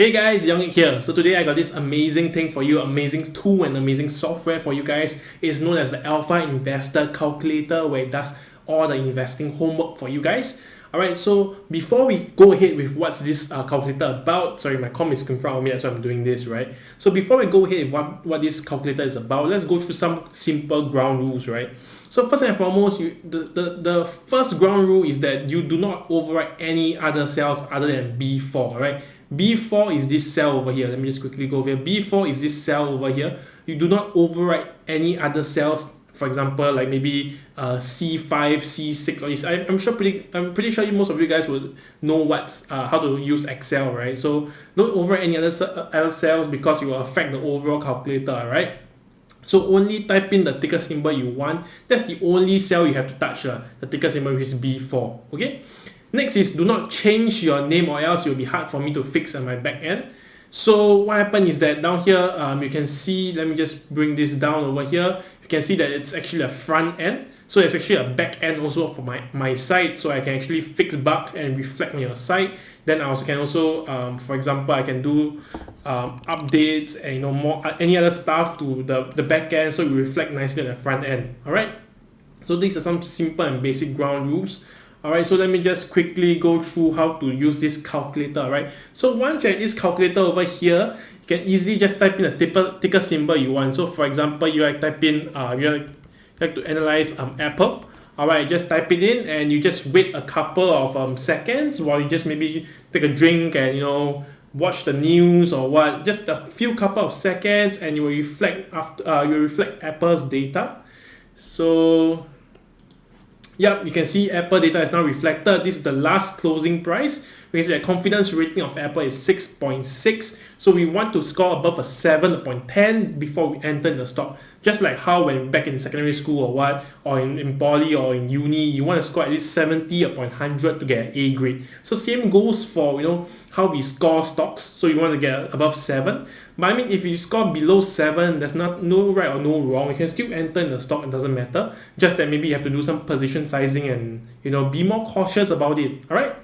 Hey guys, Young here. So today I got this amazing thing for you, amazing tool and amazing software for you guys. It's known as the Alpha Investor Calculator, where it does all the investing homework for you guys. Alright, so before we go ahead with what's this calculator about, sorry, my com is in front of me, that's why I'm doing this, right? So before we go ahead with what this calculator is about, let's go through some simple ground rules, right? So first and foremost, the first ground rule is that you do not overwrite any other cells other than B4, right? B4 is this cell over here. Let me just quickly go over here. B4 is this cell over here. You do not overwrite any other cells. For example, like maybe C5, C6, or this. I'm pretty sure most of you guys would know what's how to use Excel, right? So don't overwrite any other cells because it will affect the overall calculator, right? So only type in the ticker symbol you want. That's the only cell you have to touch, the ticker symbol, which is B4. Okay. Next is do not change your name, or else it will be hard for me to fix on my back end. So what happened is that down here, you can see, let me just bring this down over here. You can see that it's actually a front end. So it's actually a back end also for my site. So I can actually fix bugs and reflect on your site. Then I also can for example, I can do updates and more any other stuff to the back end, so it will reflect nicely on the front end. All right. So these are some simple and basic ground rules. Alright, so let me just quickly go through how to use this calculator, right? So once you're at this calculator over here, you can easily just type in a ticker symbol you want. So for example, you like type in, you like to analyze Apple. Alright, just type it in and you just wait a couple of seconds while you just maybe take a drink and watch the news or what. Just a few couple of seconds and you will reflect Apple's data. So yep, you can see Apple data is now reflected. This is the last closing price. We can see the confidence rating of Apple is 6.6. So we want to score above a 7 upon 10 before we enter the stock. Just like how when back in secondary school or what, or in poly or in uni, you want to score at least 70 upon 100 to get an A grade. So same goes for how we score stocks. So you want to get above 7. But I mean, if you score below 7, there's no right or no wrong. You can still enter in the stock, it doesn't matter. Just that maybe you have to do some position sizing and be more cautious about it. Alright?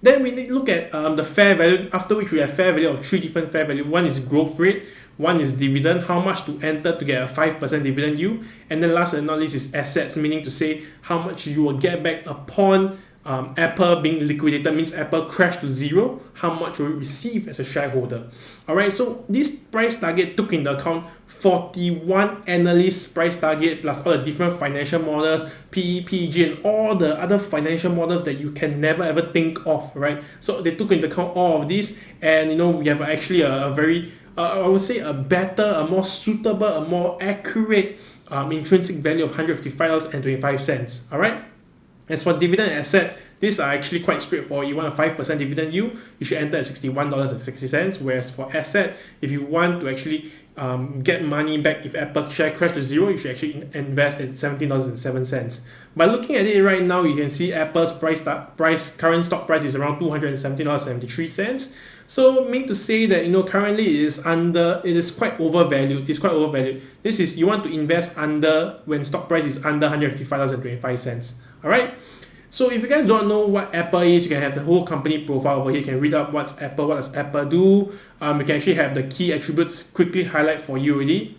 Then we need to look at the fair value, after which we have fair value of 3 different fair value. One is growth rate, one is dividend, how much to enter to get a 5% dividend yield, and then last and not least is assets, meaning to say how much you will get back upon Apple being liquidated, means Apple crashed to zero, how much will you receive as a shareholder. Alright, so this price target took into account 41 analysts' price target plus all the different financial models, PE, PEG, and all the other financial models that you can never ever think of, right? So they took into account all of this, and we have actually a very, I would say a better, a more suitable, a more accurate intrinsic value of $155.25. Alright? As for dividend and asset, these are actually quite straightforward. You want a 5% dividend yield, you should enter at $61.60. Whereas for asset, if you want to actually get money back if Apple share crash to zero, you should actually invest at $17.07. By looking at it right now, you can see Apple's current stock price is around $217.73. So mean to say that currently it is quite overvalued. It's quite overvalued. This is, you want to invest under when stock price is under $155.25. Alright, so if you guys don't know what Apple is, you can have the whole company profile over here. You can read up what's Apple, what does Apple do. You can actually have the key attributes quickly highlight for you already.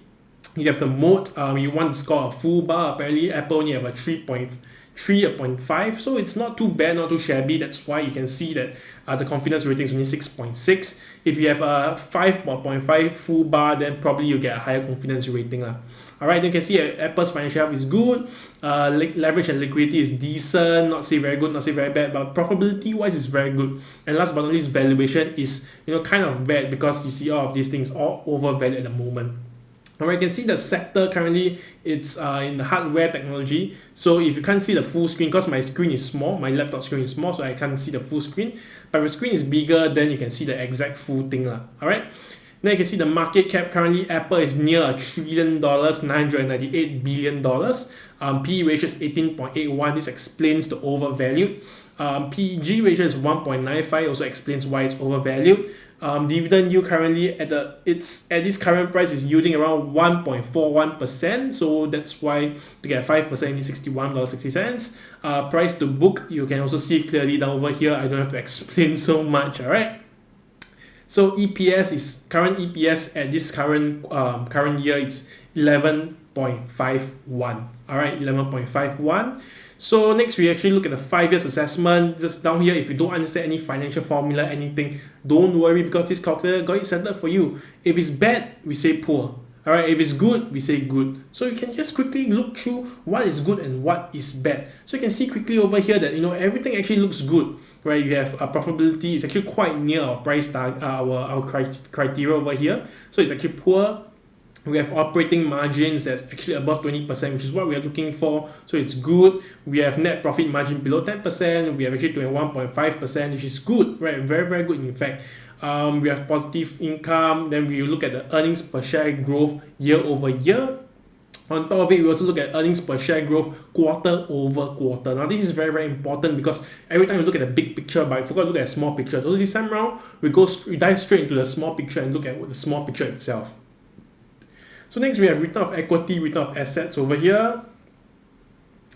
You have the mode, you want to score a full bar. Apparently Apple only have a 3.5, so it's not too bad, not too shabby. That's why you can see that the confidence rating is only 6.6. If you have a 5.5 full bar, then probably you get a higher confidence rating. Alright, you can see Apple's financial health is good, leverage and liquidity is decent, not say very good, not say very bad, but profitability wise is very good. And last but not least, valuation is kind of bad because you see all of these things all overvalued at the moment. Alright, you can see the sector currently, it's in the hardware technology. So if you can't see the full screen, because my screen is small, my laptop screen is small, so I can't see the full screen. But if the screen is bigger, then you can see the exact full thing. Alright. Then you can see the market cap. Currently, Apple is near $1 trillion, $998 billion. PE ratio is 18.81. This explains the overvalued. PEG ratio is 1.95. Also explains why it's overvalued. Dividend yield currently at this current price is yielding around 1.41%. So that's why to get 5% you need $61.60. Price to book, you can also see clearly down over here. I don't have to explain so much. Alright. So EPS is current EPS at this current year, it's 11.51. All right, 11.51. So next we actually look at the 5 years assessment. Just down here, if you don't understand any financial formula, anything, don't worry, because this calculator got it set up for you. If it's bad, we say poor. All right, if it's good, we say good. So you can just quickly look through what is good and what is bad. So you can see quickly over here that everything actually looks good. Right, you have a profitability is actually quite near our price tag, our criteria over here. So it's actually poor. We have operating margins that's actually above 20%, which is what we are looking for. So it's good. We have net profit margin below 10%. We have actually 21.5%, which is good, right? Very, very good, in fact. We have positive income. Then we look at the earnings per share growth year over year. On top of it, we also look at earnings per share growth quarter over quarter. Now, this is very, very important because every time we look at the big picture, but I forgot to look at a small picture. So this time around, we dive straight into the small picture and look at the small picture itself. So next, we have return of equity, return of assets over here.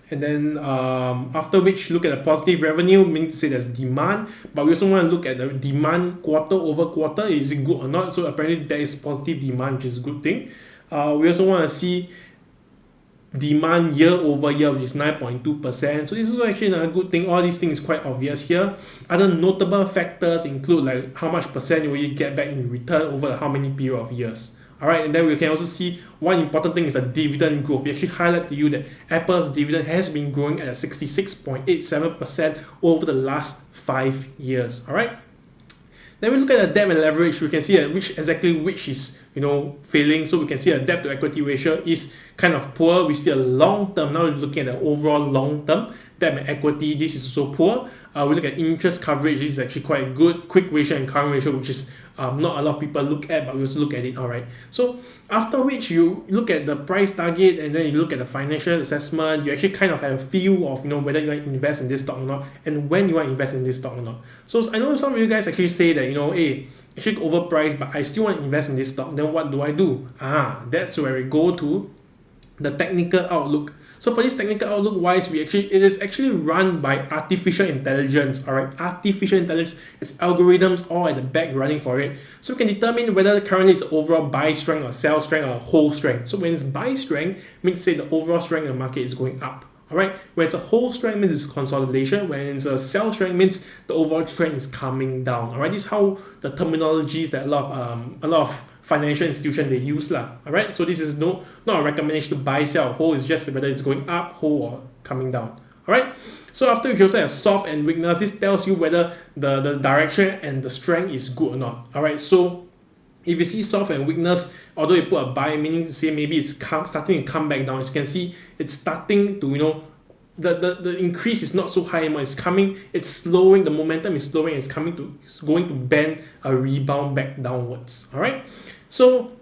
And then after which, look at the positive revenue, meaning to say there's demand. But we also want to look at the demand quarter over quarter. Is it good or not? So apparently there is positive demand, which is a good thing. We also want to see demand year over year, which is 9.2%. So this is actually another good thing. All these things is quite obvious here. Other notable factors include like how much percent will you get back in return over how many period of years. All right, and then we can also see one important thing is the dividend growth. We actually highlight to you that Apple's dividend has been growing at a 66.87% over the last 5 years. All right. Then we look at the debt and leverage. We can see which is failing. So we can see a debt to equity ratio is kind of poor. We see a long term. Now we're looking at the overall long term debt and equity. This is also poor. We look at interest coverage. This is actually quite good. Quick ratio and current ratio, which is not a lot of people look at, but we also look at it. All right. So after which you look at the price target and then you look at the financial assessment, you actually kind of have a feel of whether you want to invest in this stock or not, and when you want to invest in this stock or not. So I know some of you guys actually say that hey, actually overpriced, but I still want to invest in this stock. Then what do I do? That's where we go to the technical outlook. So for this technical outlook wise, it is actually run by artificial intelligence. All right, artificial intelligence, it's algorithms all at the back running for it. So we can determine whether currently it's overall buy strength or sell strength or hold strength. So when it's buy strength, means say the overall strength of the market is going up. All right, when it's a hold strength means it's consolidation. When it's a sell strength means the overall trend is coming down. All right, this is how the terminologies that a lot of financial institution they use lah. All right, so this is not a recommendation to buy, sell, hold. It's just whether it's going up, hold, or coming down. All right, so after you also have soft and weakness, this tells you whether the direction and the strength is good or not. All right, so if you see soft and weakness, although you put a buy, meaning to say maybe it's starting to come back down. As you can see, it's starting to the increase is not so high anymore. It's slowing. The momentum is slowing. It's going to bend a rebound back downwards. All right. So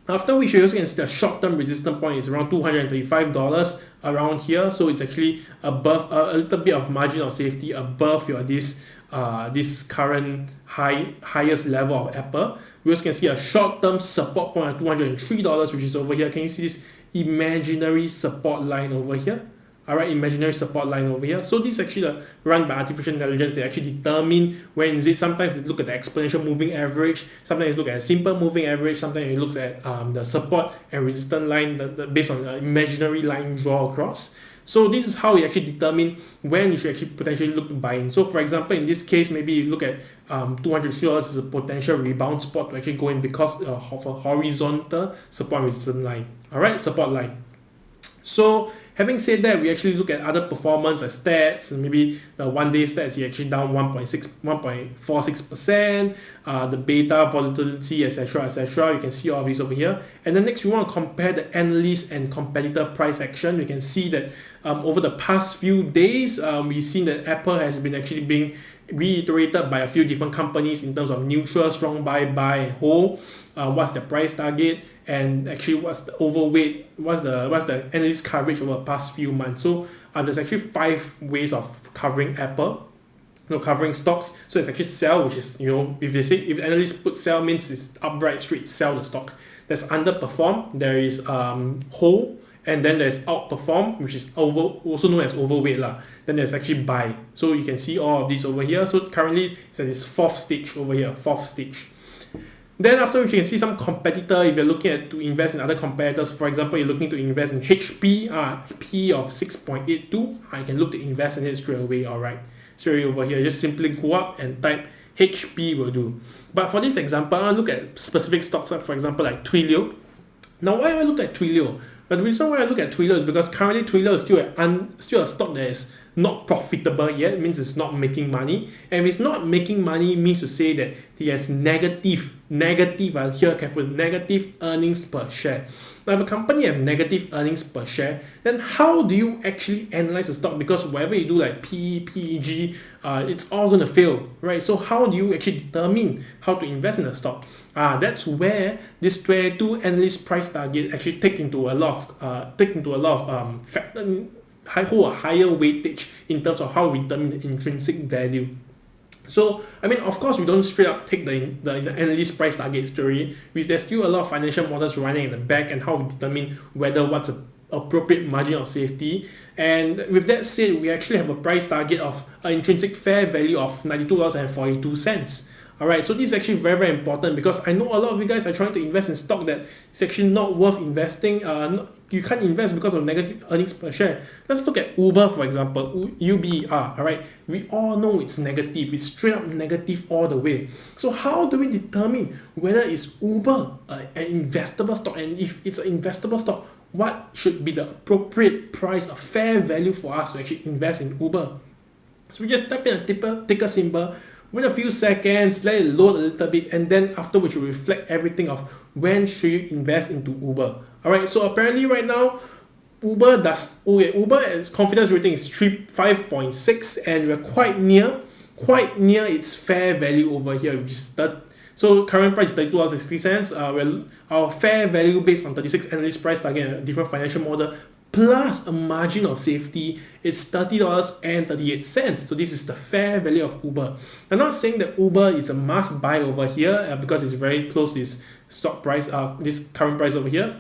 after which you also can see the short-term resistance point is around $235 around here. So it's actually above a little bit of margin of safety above this current highest level of Apple. We also can see a short-term support point at $203, which is over here. Can you see this imaginary support line over here? All right, imaginary support line over here. So this is actually run by artificial intelligence. They actually determine when is it. Sometimes they look at the exponential moving average. Sometimes they look at a simple moving average. Sometimes it looks at the support and resistance line based on the imaginary line draw across. So this is how we actually determine when you should actually potentially look to buy in. So for example, in this case, maybe you look at $203 is a potential rebound spot to actually go in because of a horizontal support and resistance line. All right, support line. So having said that, we actually look at other performance as stats, and maybe the one-day stats, you're actually down 1.46%, the beta, volatility, etc., etc. You can see all these over here. And then next, we want to compare the analyst and competitor price action. We can see that over the past few days, we've seen that Apple has been actually being reiterated by a few different companies in terms of neutral, strong buy, and hold. What's the price target, and actually what's the overweight, what's the analyst coverage over the past few months. So there's actually 5 ways of covering Apple, covering stocks. So it's actually sell, which is if analysts put sell means it's upright straight sell the stock. There's underperform, there is hold, And then there's outperform, which is also known as overweight lah. Then there's actually buy. So you can see all of these over here. So currently it's at this fourth stage over here, fourth stage. Then after, you can see some competitor. If you're looking at to invest in other competitors, for example, you're looking to invest in HP, P of 6.82, I can look to invest in it straight away. All right, straight away over here, just simply go up and type HP will do. But for this example, I'll look at specific stocks, like for example, like Twilio. Now, why do I look at Twilio? But the reason why I look at Twilio is because currently Twilio is still a stock that is not profitable yet. It means it's not making money. And if it's not making money, it means to say that it has negative, here careful, negative earnings per share. Now, if a company have negative earnings per share, then how do you actually analyze the stock? Because whatever you do, like PE, PEG, it's all going to fail, right? So how do you actually determine how to invest in a stock? That's where this 22 analyst price target actually take into a lot of factor, hold a higher weightage in terms of how we determine the intrinsic value. So, I mean, of course, we don't straight up take the analyst price target story, because there's still a lot of financial models running in the back and how we determine whether what's an appropriate margin of safety. And with that said, we actually have a price target of an intrinsic fair value of $92.42. All right, so this is actually very, very important, because I know a lot of you guys are trying to invest in stock that is actually not worth investing. You can't invest because of negative earnings per share. Let's look at Uber, for example, UBER. All right, we all know it's negative. It's straight up negative all the way. So how do we determine whether it's Uber an investable stock? And if it's an investable stock, what should be the appropriate price, a fair value for us to actually invest in Uber? So we just type in a ticker symbol, wait a few seconds, let it load a little bit, and then afterwards you reflect everything of when should you invest into Uber. All right, so apparently right now Uber's confidence rating is 5.6, and we're quite near its fair value over here, which is so current price is $32.60. Our fair value based on 36 analyst price target and a different financial model plus a margin of safety, it's $30.38. So this is the fair value of Uber. I'm not saying that Uber is a must buy over here because it's very close to this stock price, this current price over here.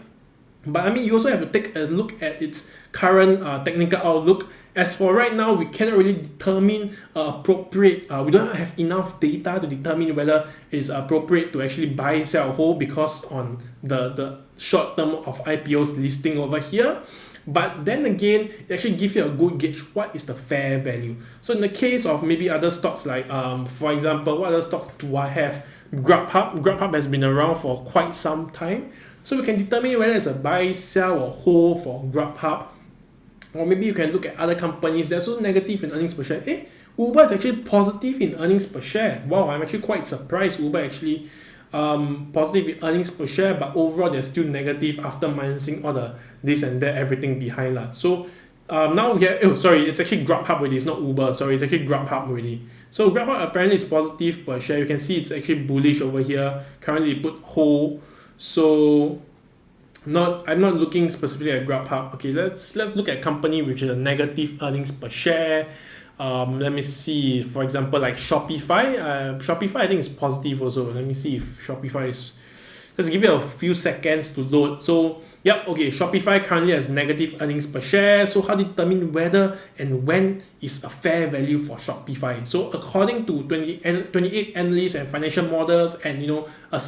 But I mean, you also have to take a look at its current technical outlook. As for right now, we cannot really determine appropriate, we don't have enough data to determine whether it's appropriate to actually buy, sell, hold, because on the short term of IPOs listing over here. But then again, it actually gives you a good gauge what is the fair value. So in the case of maybe other stocks like, for example, what other stocks do I have? Grubhub. Grubhub has been around for quite some time. So we can determine whether it's a buy, sell, or hold for Grubhub. Or maybe you can look at other companies that's also negative in earnings per share. Uber is actually positive in earnings per share. Wow, I'm actually quite surprised Uber actually positive in earnings per share, but overall they're still negative after minusing all the this and that, everything behind lah. So now we have, it's actually Grubhub already, it's not Uber, sorry, it's actually Grubhub already. So Grubhub apparently is positive per share. You can see it's actually bullish over here. Currently put hold. So I'm not looking specifically at Grubhub. Okay, let's look at company which is a negative earnings per share. Let me see, for example, like Shopify. Shopify I think is positive also. Let me see if Shopify is, let's give it a few seconds to load. So yep, okay, Shopify currently has negative earnings per share. So how to determine whether and when is a fair value for Shopify? So according to 28 analysts and financial models, and a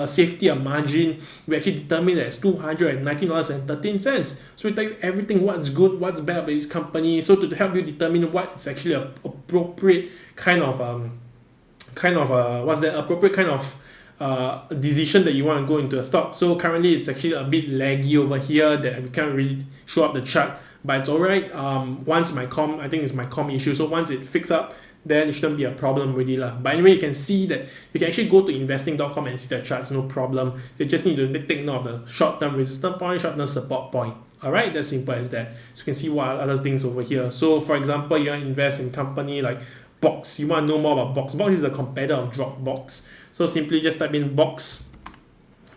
safety margin, we actually determine that it's $219.13. So we tell you everything, what's good, what's bad about this company. So to help you determine what is actually a appropriate kind of appropriate kind of decision that you want to go into a stock. So currently it's actually a bit laggy over here that we can't really show up the chart, but it's alright. Once I think it's my com issue, so once it fixes up, then it shouldn't be a problem really lah. But anyway, you can see that you can actually go to investing.com and see the charts, no problem. You just need to take note of the short-term resistance point, short-term support point. Alright, that's simple as that. So you can see what other things over here. So for example, you want to invest in company like Box. You want to know more about Box. Box is a competitor of Dropbox. So simply just type in Box,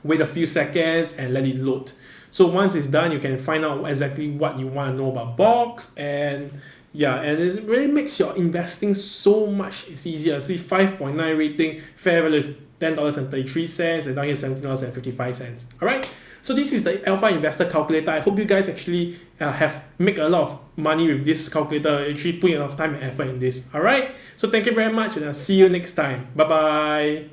wait a few seconds, and let it load. So once it's done, you can find out exactly what you want to know about Box, and yeah, and it really makes your investing so much easier. See, 5.9 rating, fair value is $10.33, and down here $17.55. All right. So this is the Alpha Investor Calculator. I hope you guys actually have make a lot of money with this calculator, actually put a lot of time and effort in this. Alright, so thank you very much, and I'll see you next time. Bye bye.